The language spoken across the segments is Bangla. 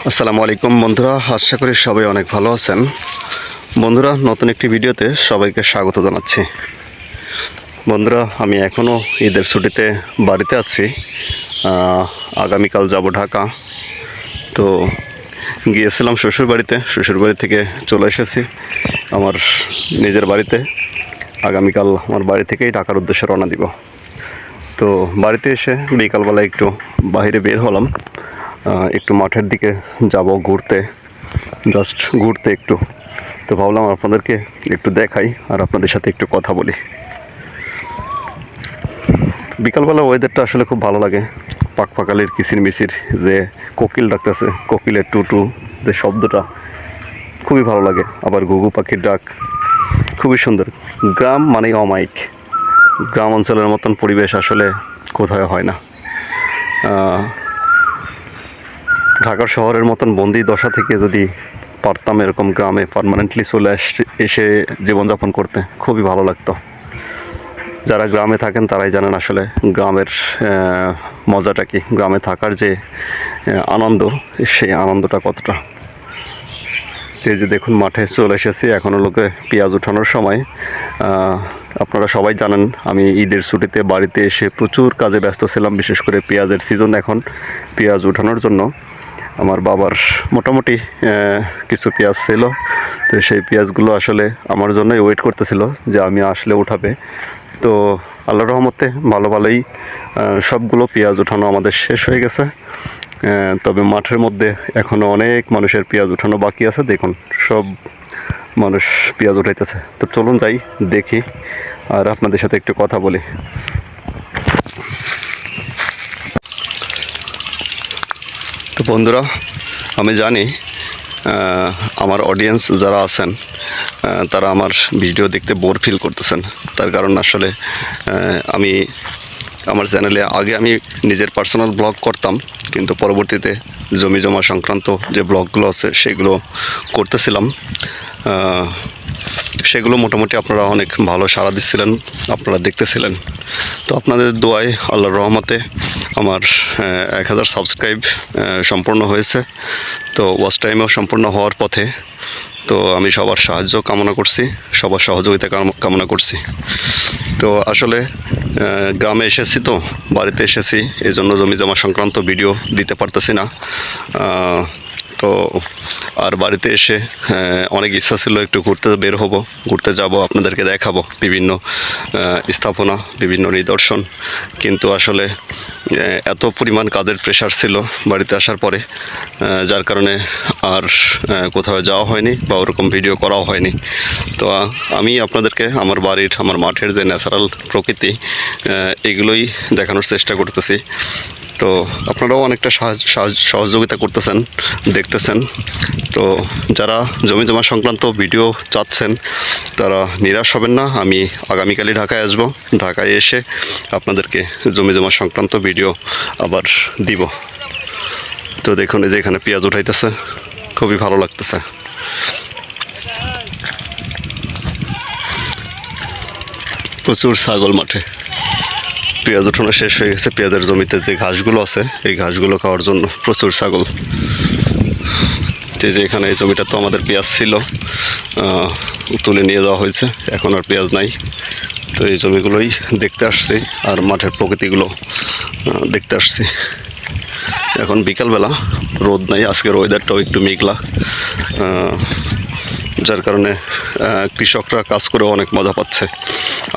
আসসালামু আলাইকুম বন্ধুরা, আশা করি সবাই অনেক ভালো আছেন। বন্ধুরা, নতুন একটি ভিডিওতে সবাইকে স্বাগত জানাচ্ছি। বন্ধুরা, আমি এখনও ঈদের ছুটিতে বাড়িতে আছি। আগামীকাল যাব ঢাকা। তো গিয়েছিলাম শ্বশুরবাড়ি থেকে চলে এসেছি আমার নিজের বাড়িতে। আগামীকাল আমার বাড়ি থেকেই ঢাকার উদ্দেশ্যে রওনা দিব। তো বাড়িতে এসে বিকালবেলা একটু বাইরে বের হলাম, একটু মাঠের দিকে যাব ঘুরতে একটু। তো ভাবলাম আপনাদেরকে একটু দেখাই আর আপনাদের সাথে একটু কথা বলি। বিকালবেলা ওয়েদারটা আসলে খুব ভালো লাগে। পাকপাকালির কিচিরমিচির যে কোকিল ডাকতেছে, কোকিলের টুটু যে শব্দটা খুবই ভালো লাগে। আবার ঘুঘু পাখির ডাক খুবই সুন্দর। গ্রাম মানেই অমায়িক। গ্রাম অঞ্চলের মতন পরিবেশ আসলে কোথাও হয় না। ঢাকা শহরের মতন বন্দি দশা থেকে যদি পারতাম এরকম গ্রামে পার্মানেন্টলি চলে এসে জীবনযাপন করতে, খুবই ভালো লাগতো। যারা গ্রামে থাকেন তারাই জানেন আসলে গ্রামের মজাটা কি, গ্রামে থাকার যে আনন্দ, সেই আনন্দটা কতটা। এই যে দেখুন, মাঠে চলে এসেছি, এখনও লোকে পেঁয়াজ উঠানোর সময়। আপনারা সবাই জানেন আমি ঈদের ছুটিতে বাড়িতে এসে প্রচুর কাজে ব্যস্ত ছিলাম, বিশেষ করে পেঁয়াজের সিজন এখন। পেঁয়াজ উঠানোর জন্য আমার বাবার মোটামুটি কিছু পেঁয়াজ ছিল। তো সেই পেঁয়াজগুলো আসলে আমার জন্যই ওয়েট করতেছিল যে আমি আসলে উঠাবে। তো আল্লাহর রহমতে ভালোই সবগুলো পেঁয়াজ উঠানো আমাদের শেষ হয়ে গেছে। তবে মাঠের মধ্যে এখনও অনেক মানুষের পেঁয়াজ উঠানো বাকি আছে। দেখুন, সব মানুষ পেঁয়াজ উঠাইতেছে। তো চলুন যাই, দেখি আর আপনাদের সাথে একটু কথা বলি। তো বন্ধুরা, আমি জানি আমার অডিয়েন্স যারা আছেন তারা আমার ভিডিও দেখতে বোর ফিল করতেছেন। তার কারণ আসলে আমি আমার চ্যানেলে আগে আমি নিজের পার্সোনাল ব্লগ করতাম, কিন্তু পরবর্তীতে জমি জমা সংক্রান্ত যে ব্লগগুলো আছে সেগুলো করতেছিলাম। সেগুলো মোটামুটি আপনারা অনেক ভালো সাড়া দিচ্ছিলেন, আপনারা দেখতেছিলেন। তো আপনাদের দোয়ায় আল্লাহর রহমতে আমার 1000 সাবস্ক্রাইব সম্পূর্ণ হয়েছে। তো ওয়াচ টাইমেও সম্পূর্ণ হওয়ার পথে। তো আমি সবার সাহায্য কামনা করছি, সবার সহযোগিতা কামনা করছি। তো আসলে গ্রামে এসেছি, তো বাড়িতে এসেছি, এই জন্য জমি জমা সংক্রান্ত ভিডিও দিতে পারতেছি না। তো আর বাড়িতে এসে অনেক ইচ্ছা ছিল একটু ঘুরতে যাব, আপনাদেরকে দেখাবো বিভিন্ন স্থাপনা, বিভিন্ন নিদর্শন। কিন্তু আসলে এত পরিমাণ কাজের প্রেশার ছিল বাড়িতে আসার পরে, যার কারণে আর কোথাও যাওয়া হয়নি বা ওরকম ভিডিও করাও হয়নি। তো আমি আপনাদেরকে আমার বাড়ির, আমার মাঠের যে ন্যাচারাল প্রকৃতি, এগুলোই দেখানোর চেষ্টা করতেছি। তো আপনারাও অনেকটা সহযোগিতা করতেছেন, দেখতেছেন। তো যারা জমি জমা সংক্রান্ত ভিডিও চাচ্ছেন তারা নিরাশ হবেন না। আমি আগামীকালই ঢাকায় আসব। ঢাকায় এসে আপনাদেরকে জমি জমা সংক্রান্ত ভিডিও আবার দিব। তো দেখুন, এই যে এখানে পেঁয়াজ উঠাইতেছে, খুবই ভালো লাগতেছে। প্রচুর ছাগল মাঠে। পেঁয়াজ উঠানো শেষ হয়ে গেছে। পেঁয়াজের জমিতে যে ঘাসগুলো আছে এই ঘাসগুলো খাওয়ার জন্য প্রচুর ছাগল। যে এখানে এই জমিটা তো আমাদের পেঁয়াজ ছিল, তুলে নিয়ে যাওয়া হয়েছে, এখন আর পেঁয়াজ নাই। তো এই জমিগুলোই দেখতে আসছি আর মাঠের প্রকৃতিগুলো দেখতে আসছি। এখন বিকালবেলা, রোদ নাই, আজকের ওয়েদারটাও একটু মেঘলা, যার কারণে কৃষকরা কাজ করে অনেক মজা পাচ্ছে।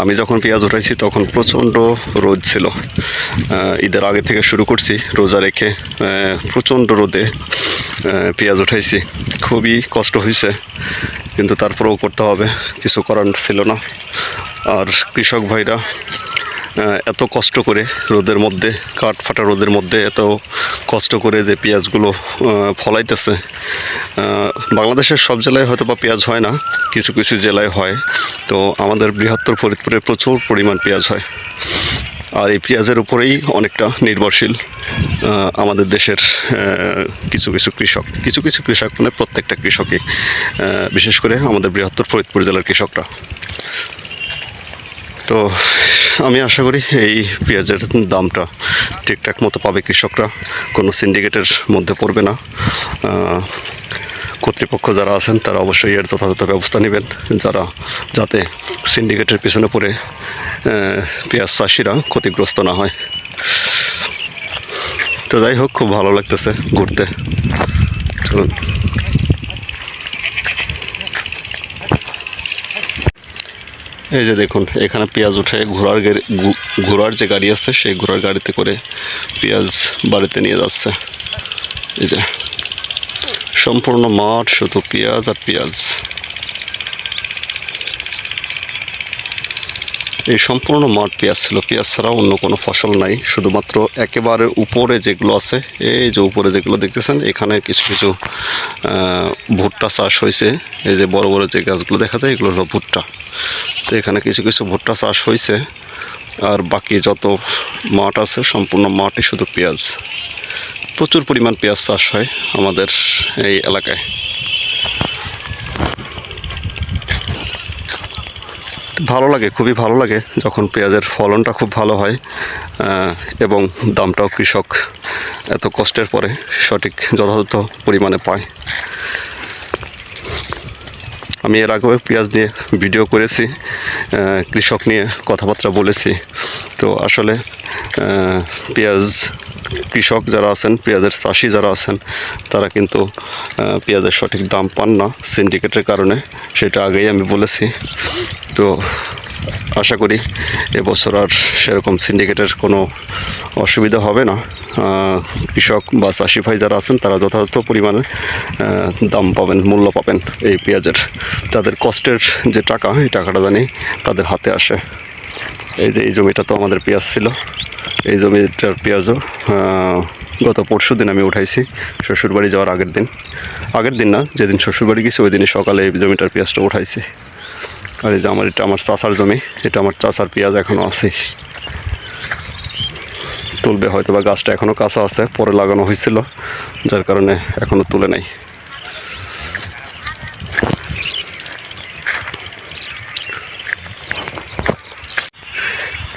আমি যখন পেঁয়াজ উঠাইছি তখন প্রচণ্ড রোদ ছিল। ঈদের আগে থেকে শুরু করছি, রোজা রেখে প্রচণ্ড রোদে পেঁয়াজ উঠাইছি। খুবই কষ্ট হয়েছে, কিন্তু তারপরেও করতে হবে, কিছু করার ছিল না। আর কৃষক ভাইরা এত কষ্ট করে রোদের মধ্যে, কাঠ ফাটা রোদের মধ্যে এত কষ্ট করে যে পেঁয়াজগুলো ফলাইতেছে। বাংলাদেশের সব জেলায় হয়তো বা পেঁয়াজ হয় না, কিছু কিছু জেলায় হয়। তো আমাদের বৃহত্তর ফরিদপুরে প্রচুর পরিমাণ পেঁয়াজ হয়। আর এই পেঁয়াজের উপরেই অনেকটা নির্ভরশীল আমাদের দেশের কিছু কিছু কৃষক মানে প্রত্যেকটা কৃষকই, বিশেষ করে আমাদের বৃহত্তর ফরিদপুর জেলার কৃষকরা। তো আমি আশা করি এই পেঁয়াজের দামটা ঠিকঠাক মতো পাবে কৃষকরা, কোনো সিন্ডিকেটের মধ্যে পড়বে না। কর্তৃপক্ষ যারা আছেন তারা অবশ্যই এর যথাযথ ব্যবস্থা নেবেন, যাতে সিন্ডিকেটের পিছনে পড়ে পেঁয়াজ চাষিরা ক্ষতিগ্রস্ত না হয়। তো যাই হোক, খুব ভালো লাগতেছে ঘুরতে। চলুন। এই যে দেখুন, এখানে পেঁয়াজ উঠে ঘোড়ার যে গাড়ি আছে সেই ঘোড়ার গাড়িতে করে পেঁয়াজ বাড়িতে নিয়ে যাচ্ছে। এই যে সম্পূর্ণ মাঠ শুধু পেঁয়াজ আর পেঁয়াজ। এই সম্পূর্ণ মাঠ পেঁয়াজ ছিল, পেঁয়াজ ছাড়া অন্য কোনো ফসল নাই। শুধুমাত্র একেবারে উপরে যেগুলো আছে, এই যে উপরে যেগুলো দেখতেছেন, এখানে কিছু কিছু ভুট্টা চাষ হয়েছে। এই যে বড় বড় যে গাছগুলো দেখা যায় এগুলো হলো ভুট্টা। তো এখানে কিছু কিছু ভুট্টা চাষ হয়েছে, আর বাকি যত মাঠ আছে সম্পূর্ণ মাঠই শুধু পেঁয়াজ। প্রচুর পরিমাণ পেঁয়াজ চাষ হয় আমাদের এই এলাকায়। ভালো লাগে, খুবই ভালো লাগে যখন পেঁয়াজের ফলনটা খুব ভালো হয় এবং দামটাও কৃষক এত কষ্টের পরে সঠিক যথাযথ পরিমাণে পায়। আমি এর আগেও পেঁয়াজ নিয়ে ভিডিও করেছি, কৃষক নিয়ে কথাবার্তা বলেছি। তো আসলে পেঁয়াজ কৃষক যারা আছেন, পেঁয়াজের চাষি যারা আছেন, তারা কিন্তু পেঁয়াজের সঠিক দাম পান না সিন্ডিকেটের কারণে, সেটা আগেই আমি বলেছি। তো আশা করি এবছর আর সেরকম সিন্ডিকেটের কোনো অসুবিধা হবে না। কৃষক বা চাষি ভাই যারা আছেন তারা যথাযথ পরিমাণে দাম পাবেন, মূল্য পাবেন এই পেঁয়াজের। তাদের কষ্টের যে টাকা, এই টাকাটা জানি তাদের হাতে আসে। এই যে এই জমিটা তো আমাদের পেঁয়াজ ছিল, এই জমিটার পেঁয়াজও গত পরশু দিন আমি উঠাইছি, শ্বশুরবাড়ি যাওয়ার আগের দিন না, যেদিন শ্বশুরবাড়ি গেছি ওই দিনই সকালে এই জমিটার পেঁয়াজটা উঠাইছি। আর এই যে এটা আমার চাচার জমি, এটা আমার চাচার পেঁয়াজ এখনও আছে, তুলবে হয়তো, বা গাছটা এখনও কাঁচা আছে, পরে লাগানো হয়েছিল যার কারণে এখনও তুলে নাই।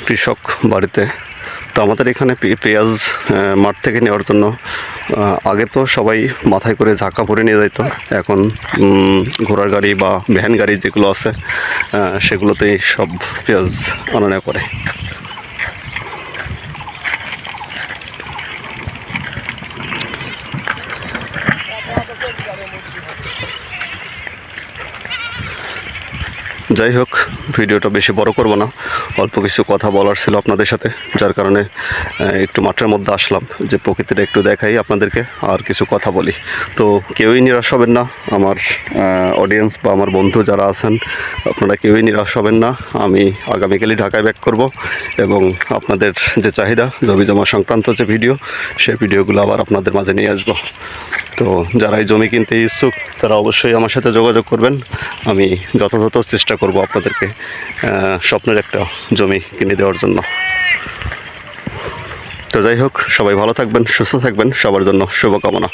কৃষক বাড়িতে তো আমাদের এখানে পেঁয়াজ মাঠ থেকে নেওয়ার জন্য আগে তো সবাই মাথায় করে ঝাঁকা ভরে নিয়ে যেত, এখন ঘোড়ার গাড়ি বা ভ্যান গাড়ি যেগুলো আছে সেগুলোতেই সব পেঁয়াজ আনা নেওয়া করে। যাই হোক, ভিডিওটা বেশি বড় করব না, অল্প কিছু কথা বলার ছিল আপনাদের সাথে, যার কারণে একটু মাঠের মধ্যে আসলাম যে প্রকৃতিটা একটু দেখাই আপনাদেরকে আর কিছু কথা বলি। তো কেউই নিরাশ হবেন না, আমার অডিয়েন্স বা আমার বন্ধু যারা আছেন আপনারা কেউই নিরাশ হবেন না। আমি আগামীকালই ঢাকায় ব্যাক করব এবং আপনাদের যে চাহিদা জমি জমা সংক্রান্ত যে ভিডিও, সেই ভিডিওগুলো আবার আপনাদের মাঝে নিয়ে আসবো। তো যারা এই জমি কিনতে ইচ্ছুক তারা অবশ্যই আমার সাথে যোগাযোগ করবেন, আমি যথাযথ চেষ্টা করব আপনাদেরকে স্বপ্নের একটা জমি কিনে দেওয়ার জন্য। তো যাই হোক, সবাই ভালো থাকবেন, সুস্থ থাকবেন, সবার জন্য শুভকামনা।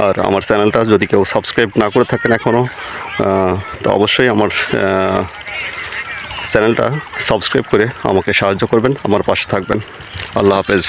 আর আমার চ্যানেলটা যদি কেউ সাবস্ক্রাইব না করে থাকেন এখনও, তো অবশ্যই আমার চ্যানেলটা সাবস্ক্রাইব করে আমাকে সাহায্য করবেন, আমার পাশে থাকবেন। আল্লাহ হাফেজ।